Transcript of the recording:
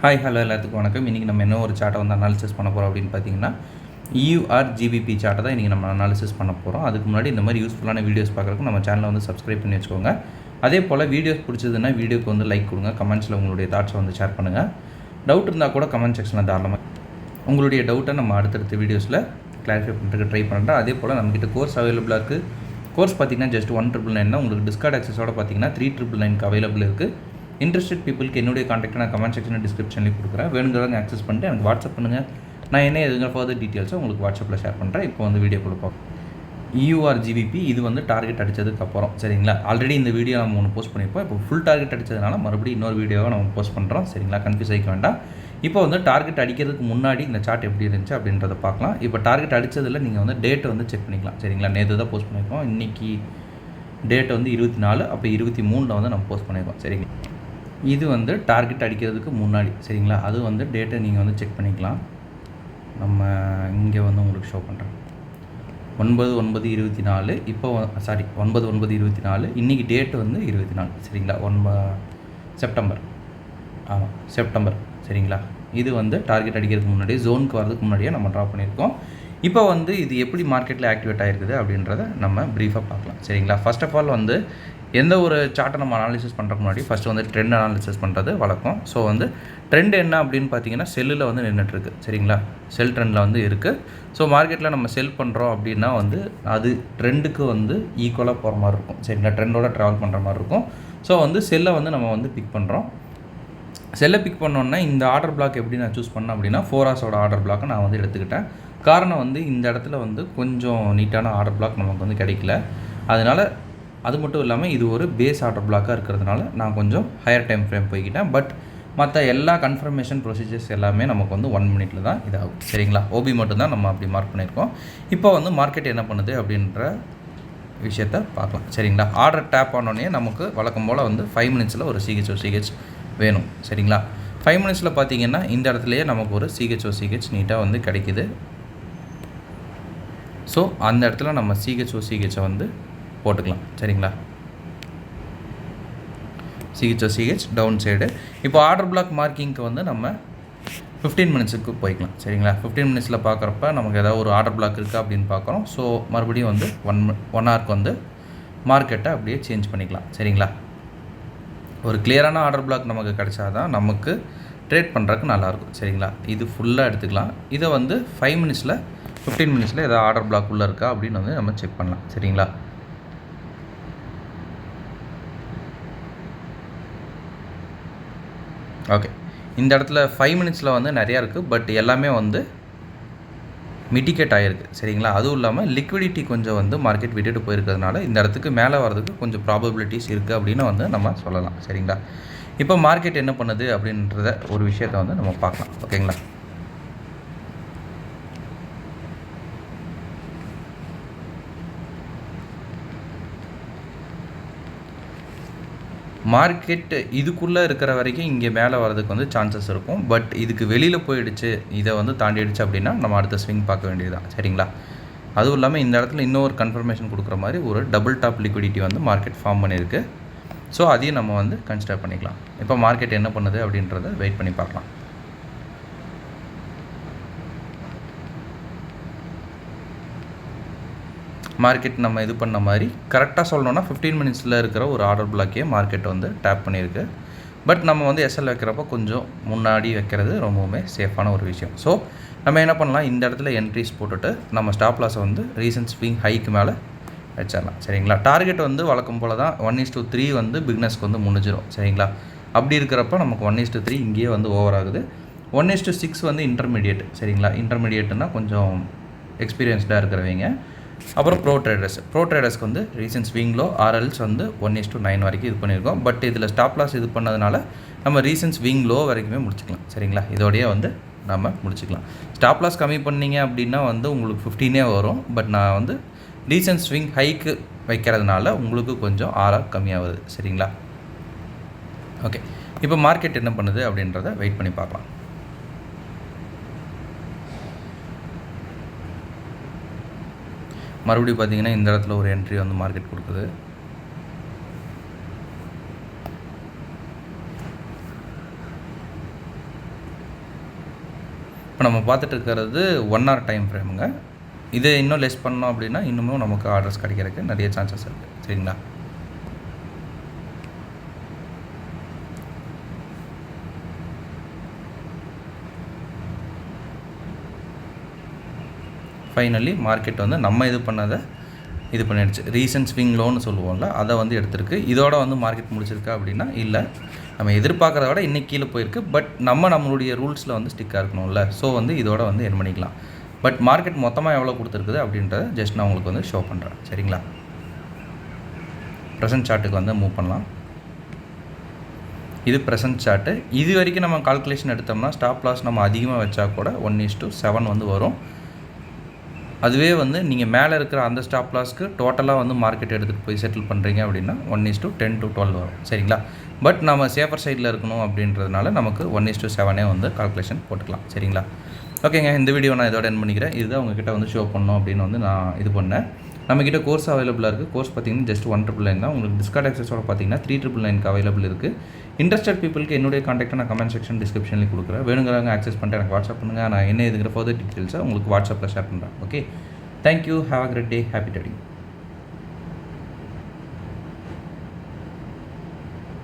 Hi hello எல்லாத்துக்கும் வணக்கம். இன்றைக்கி நம்ம என்ன ஒரு சார்ட்டை வந்து அனாலிசிஸ் பண்ண போகிறோம் அப்படின்னு பார்த்தீங்கன்னா EURGBP சார்ட்டை தான் இன்றைக்கி நம்ம அனாலிசிஸ் பண்ண போகிறோம். அதுக்கு முன்னாடி இந்த மாதிரி யூஸ்ஃபுல்லான வீடியோஸ் பார்க்குறதுக்கு நம்ம சேனலை வந்து சப்ஸ்கிரைப் பண்ணி வச்சுக்கோங்க. அதே போல் வீடியோஸ் பிடிச்சதுன்னா வீடியோக்கு வந்து லைக் கொடுங்க, கமெண்ட்ஸில் உங்களுடைய தாட்ஸை வந்து ஷேர் பண்ணுங்கள். டவுட் இருந்தால் கூட கமெண்ட் செக்ஷனில் தாராளமாக உங்களுடைய டவுட்டை நம்ம அடுத்தடுத்த வீடியோஸில் கிளாரிஃபை பண்ணுறதுக்கு ட்ரை பண்ணுறேன். அதே போல் நம்மக்கிட்ட கோர்ஸ் அவைலபிளாக இருக்குது. கோர்ஸ் பார்த்திங்கன்னா ஜஸ்ட் 1,999 உங்களுக்கு டிஸ்கார்ட் ஆக்சஸோட பார்த்திங்கன்னா 3,999 அவைலபிள் இருக்குது. இன்ட்ரெஸ்டட் பீப்புளுக்கு என்னுடைய கான்டாக்டை நான் கமெண்ட் செக்ஷனில் டிஸ்கிரிப்ஷன்லேயும் கொடுக்குறேன். வேணுங்கிறவங்க ஆக்சஸ் பண்ணிட்டு எனக்கு வாட்ஸ்அப் பண்ணுங்கள். நான் என்ன எதுங்க ஃபர்தர் டீட்டெயில்ஸை உங்களுக்கு வாட்ஸ்அப்பில் ஷேர் பண்ணுறேன். இப்போ வந்து வீடியோ கொடுப்போம். EURGBP இது வந்து டார்கெட் அடித்ததுக்கப்புறம் சரிங்களா. ஆல்ரெடி இந்த வீடியோ நம்ம ஒன்று போஸ்ட் பண்ணியிருப்போம். இப்போ ஃபுல் டார்கெட் அடித்ததுனால மறுபடியும் இன்னொரு வீடியோவை நம்ம போஸ்ட் பண்ணுறோம் சரிங்களா. கன்ஃபியூஸ் ஆகிக்க வேண்டாம். இப்போ வந்து டார்கெட் அடிக்கிறதுக்கு முன்னாடி இந்த சார்ட் எப்படி இருந்துச்சு அப்படின்றத பார்க்கலாம். இப்போ டார்கெட் அடித்ததில் நீங்கள் வந்து டேட்டை வந்து செக் பண்ணிக்கலாம் சரிங்களா. நேற்று தான் போஸ்ட் பண்ணியிருக்கோம். இன்றைக்கி டேட் வந்து 24, அப்போ 23 வந்து நம்ம போஸ்ட் பண்ணியிருக்கோம் சரிங்களா. இது வந்து டார்கெட் அடிக்கிறதுக்கு முன்னாடி சரிங்களா. அது வந்து டேட்டை நீங்கள் வந்து செக் பண்ணிக்கலாம். நம்ம இங்கே வந்து உங்களுக்கு ஷோ பண்ணுறேன். 9/9/24 இப்போ 9/9/24 இன்றைக்கி டேட்டு வந்து 24 சரிங்களா. செப்டம்பர் செப்டம்பர் சரிங்களா. இது வந்து டார்கெட் அடிக்கிறதுக்கு முன்னாடி ஜோனுக்கு வரதுக்கு முன்னாடியே நம்ம ட்ரா பண்ணியிருக்கோம். இப்போ வந்து இது எப்படி மார்க்கெட்டில் ஆக்டிவேட் ஆகிருக்குது அப்படின்றத நம்ம ப்ரீஃபாக பார்க்கலாம் சரிங்களா. ஃபர்ஸ்ட் ஆஃப் ஆல் வந்து எந்த ஒரு சார்ட்டை நம்ம அனாலிசிஸ் பண்ணுறதுக்கு முன்னாடி ஃபஸ்ட்டு வந்து ட்ரெண்ட் அனாலிசிஸ் பண்ணுறது வழக்கம். ஸோ வந்து ட்ரெண்ட் என்ன அப்படின்னு பார்த்தீங்கன்னா செல்லில் வந்து நின்றுட்டுருக்கு சரிங்களா. செல் ட்ரெண்டில் வந்து இருக்குது. ஸோ மார்க்கெட்டில் நம்ம செல் பண்ணுறோம் அப்படின்னா வந்து அது ட்ரெண்டுக்கு வந்து ஈக்குவலாக போகிற மாதிரி இருக்கும் சரிங்களா. ட்ரெண்டோட ட்ராவல் பண்ணுற மாதிரி இருக்கும். ஸோ வந்து செல்லை வந்து நம்ம வந்து பிக் பண்ணுறோம். செல்லை பிக் பண்ணோன்னா இந்த ஆர்டர் பிளாக் எப்படி நான் சூஸ் பண்ணேன் அப்படின்னா 4 ஹவர்ஸோட ஆர்டர் பிளாக்கை நான் வந்து எடுத்துக்கிட்டேன். காரணம் வந்து இந்த இடத்துல வந்து கொஞ்சம் நீட்டான ஆர்டர் பிளாக் நமக்கு வந்து கிடைக்கல. அதனால் அது மட்டும் இல்லாமல் இது ஒரு பேஸ் ஆர்டர் பிளாக்காக இருக்கிறதுனால நான் கொஞ்சம் ஹையர் டைம் ஃப்ரேம் போய்கிட்டேன். பட் மற்ற எல்லா கன்ஃபர்மேஷன் ப்ரொசீஜர்ஸ் எல்லாமே நமக்கு வந்து 1 மினிட்ல தான் இதாகும் சரிங்களா. ஓபி மட்டும்தான் நம்ம அப்படி மார்க் பண்ணியிருக்கோம். இப்போ வந்து மார்க்கெட் என்ன பண்ணுது அப்படின்ற விஷயத்த பார்க்கலாம் சரிங்களா. ஆர்டர் டேப் ஆனோடனே நமக்கு வழக்கம் போல் வந்து 5 மினிட்ஸில் ஒரு சிஹெச் வேணும் சரிங்களா. 5 மினிட்ஸில் பார்த்தீங்கன்னா இந்த இடத்துலையே நமக்கு ஒரு சிஹெச் நீட்டாக வந்து கிடைக்கிது. ஸோ அந்த இடத்துல நம்ம சிஹெச்சை வந்து போட்டுக்கலாம் சரிங்களா. CH down side. இப்போ ஆர்டர் பிளாக் மார்க்கிங்க்கு வந்து நம்ம 15 மினிட்ஸுக்கு போய்க்கலாம் சரிங்களா. 15 மினிட்ஸில் பார்க்குறப்ப நமக்கு ஏதாவது ஒரு ஆர்டர் பிளாக் இருக்குது அப்படின்னு பார்க்குறோம். ஸோ மறுபடியும் வந்து 1 ஹவருக்கு வந்து மார்க்கெட்டை அப்படியே சேஞ்ச் பண்ணிக்கலாம் சரிங்களா. ஒரு கிளியரான ஆர்டர் பிளாக் நமக்கு கிடைச்சாதான் நமக்கு ட்ரேட் பண்ணுறதுக்கு நல்லாயிருக்கும் சரிங்களா. இது ஃபுல்லாக எடுத்துக்கலாம். இதை வந்து 15 மினிட்ஸில் ஏதாவது ஆர்டர் பிளாக் உள்ளே இருக்கா அப்படின்னு வந்து நம்ம செக் பண்ணலாம் சரிங்களா. ஓகே, இந்த இடத்துல 5 மினிட்ஸில் வந்து நிறையா இருக்குது. பட் எல்லாமே வந்து மிட்டிகேட் ஆகிருக்கு சரிங்களா. அதுவும் இல்லாமல் லிக்விடிட்டி கொஞ்சம் வந்து மார்க்கெட் விட்டுட்டு போயிருக்கிறதுனால இந்த இடத்துக்கு மேலே வரதுக்கு கொஞ்சம் ப்ராபபிலிட்டிஸ் இருக்குது அப்படின்னு வந்து நம்ம சொல்லலாம் சரிங்களா. இப்போ மார்க்கெட் என்ன பண்ணுது அப்படின்றத ஒரு விஷயத்தை வந்து நம்ம பார்க்கலாம் ஓகேங்களா. மார்க்கெட் இதுக்குள்ளே இருக்கிற வரைக்கும் இங்கே மேலே வரதுக்கு வந்து சான்சஸ் இருக்கும். பட் இதுக்கு வெளியில் போயிடுச்சு, இதை வந்து தாண்டிடுச்சு அப்படின்னா நம்ம அடுத்த ஸ்விங் பார்க்க வேண்டியதுதான் சரிங்களா. அதுவும் இல்லாமல் இந்த இடத்துல இன்னொரு கன்ஃபர்மேஷன் கொடுக்குற மாதிரி ஒரு டபுள் டாப் லிக்விடிட்டி வந்து மார்க்கெட் ஃபார்ம் பண்ணியிருக்கு. ஸோ அதையும் நம்ம வந்து கன்சிடர் பண்ணிக்கலாம். இப்போ மார்க்கெட் என்ன பண்ணுது அப்படின்றத வெயிட் பண்ணி பார்க்கலாம். மார்க்கெட் நம்ம இது பண்ண மாதிரி கரெக்டாக சொல்லணும்னா 15 மினிட்ஸில் இருக்கிற ஒரு ஆர்டர் பிளாக்கே மார்க்கெட் வந்து டேப் பண்ணியிருக்கு. பட் நம்ம வந்து எஸ்எல் வைக்கிறப்போ கொஞ்சம் முன்னாடி வைக்கிறது ரொம்பவுமே சேஃபான ஒரு விஷயம். ஸோ நம்ம என்ன பண்ணலாம், இந்த இடத்துல என்ட்ரிஸ் போட்டுட்டு நம்ம ஸ்டாப் லாஸை வந்து ரீசன்ட் ஸ்விங் ஹைக்கு மேலே வச்சிடலாம் சரிங்களா. டார்கெட் வந்து வழக்கம் போல் தான் 1:3 வந்து பிக்னஸ்க்கு வந்து முடிஞ்சிடும் சரிங்களா. அப்படி இருக்கிறப்ப நமக்கு 1:3 இங்கேயே வந்து ஓவர் ஆகுது. 1:6 வந்து இன்டர்மீடியேட் சரிங்களா. இன்டர்மீடியேட்னா கொஞ்சம் எக்ஸ்பீரியன்ஸ்டாக இருக்கிறவங்க. அப்புறம் ப்ரோ ட்ரேடர்ஸ்க்கு வந்து ரீசன்ட் ஸ்விங்லோ ஆர்எல்ஸ் வந்து 1:9 வரைக்கும் இது பண்ணியிருக்கோம். பட் இதில் ஸ்டாப் லாஸ் இது பண்ணதுனால நம்ம ரீசன்ட் ஸ்விங் லோ வரைக்குமே முடிச்சுக்கலாம் சரிங்களா. இதோடையே வந்து நம்ம முடிச்சுக்கலாம். ஸ்டாப் லாஸ் கம்மி பண்ணிங்க அப்படின்னா வந்து உங்களுக்கு 15 வரும். பட் நான் வந்து ரீசன்ட் ஸ்விங் ஹைக்கு வைக்கிறதுனால உங்களுக்கு கொஞ்சம் ஆர்ஆர் கம்மியாகுது சரிங்களா. ஓகே, இப்போ மார்க்கெட் என்ன பண்ணுது அப்படின்றத வெயிட் பண்ணி பார்க்கலாம். மறுபடியும் பார்த்தீங்கன்னா இந்த இடத்துல ஒரு என்ட்ரி வந்து மார்க்கெட் கொடுக்குது. இப்போ நம்ம பார்த்துட்டு இருக்கிறது 1 hour டைம் ஃப்ரேமுங்க. இது இன்னும் லெஸ் பண்ணோம் அப்படின்னா இன்னமும் நமக்கு ஆர்டர்ஸ் கிடைக்கிறதுக்கு நிறைய சான்சஸ் இருக்குது. சரிங்களா? ஃபைனலி மார்க்கெட் வந்து நம்ம இது பண்ணிடுச்சு. ரீசன்ட் ஸ்விங் லோன்னு சொல்லுவோம்ல, அதை வந்து எடுத்திருக்கு. இதோட வந்து மார்க்கெட் முடிச்சிருக்கா அப்படின்னா இல்லை, நம்ம எதிர்பார்க்குறத விட இன்றைக்கி கீழே போயிருக்கு. பட் நம்மளுடைய ரூல்ஸில் வந்து ஸ்டிக்காக இருக்கணும்ல, ஸோ வந்து இதோட வந்து என் பண்ணிக்கலாம். பட் மார்க்கெட் மொத்தமாக எவ்வளோ கொடுத்துருக்குது அப்படின்றத ஜஸ்ட் நான் உங்களுக்கு வந்து ஷோ பண்ணுறேன். சரிங்களா? ப்ரெசன்ட் சார்ட்டுக்கு வந்து மூவ் பண்ணலாம். இது ப்ரெசன்ட் சார்ட்டு. இது வரைக்கும் நம்ம கால்குலேஷன் எடுத்தோம்னா ஸ்டாப் லாஸ் நம்ம அதிகமாக வச்சா கூட 1:7 வந்து வரும். அதுவே வந்து நீங்கள் மேலே இருக்கிற அந்த ஸ்டாப் லாஸ்க்கு டோட்டலாக வந்து மார்க்கெட் எடுத்துகிட்டு போய் செட்டில் பண்ணுறீங்க அப்படின்னா 1:10 to 12 வரும். சரிங்களா? பட் நம்ம சேஃபர் சைடில் இருக்கணும் அப்படின்றதுனால நமக்கு 1:7 வந்து கால்குலேஷன் போட்டுக்கலாம். சரிங்களா? ஓகேங்க, இந்த வீடியோ நான் இதோட என் பண்ணிக்கிறேன். இதுதான் உங்ககிட்ட வந்து ஷோ பண்ணணும் அப்படின்னு வந்து நான் இது பண்ணேன். நம்மக்கிட்ட கோர்ஸ் அவைலபிளாக இருக்குது. கோர்ஸ் பார்த்தீங்கன்னா ஜஸ்ட் 1,999 தான். உங்களுக்கு டிஸ்கவுண்ட் ஆக்சஸோட பார்த்தீங்கன்னா 3,999 அவைலபிள் இருக்குது. இன்ட்ரெஸ்டட் பீப்புளுக்கு என்னுடைய கான்டாக்ட்டை நான் கமெண்ட் செக்ஷன் டிஸ்கிரிப்ஷன்லேயே கொடுக்குறேன். வேணுங்கிறவங்க ஆக்சஸ் பண்ணிட்டு எனக்கு வாட்ஸ்அப் பண்ணுங்கள். நான் என்ன இதுங்கிற ஃபர்தர் டீட்டெயில்ஸை உங்களுக்கு வாட்ஸ்அப்பில் ஷேர் பண்ணுறேன். Okay, thank you. Have a great day. Happy trading.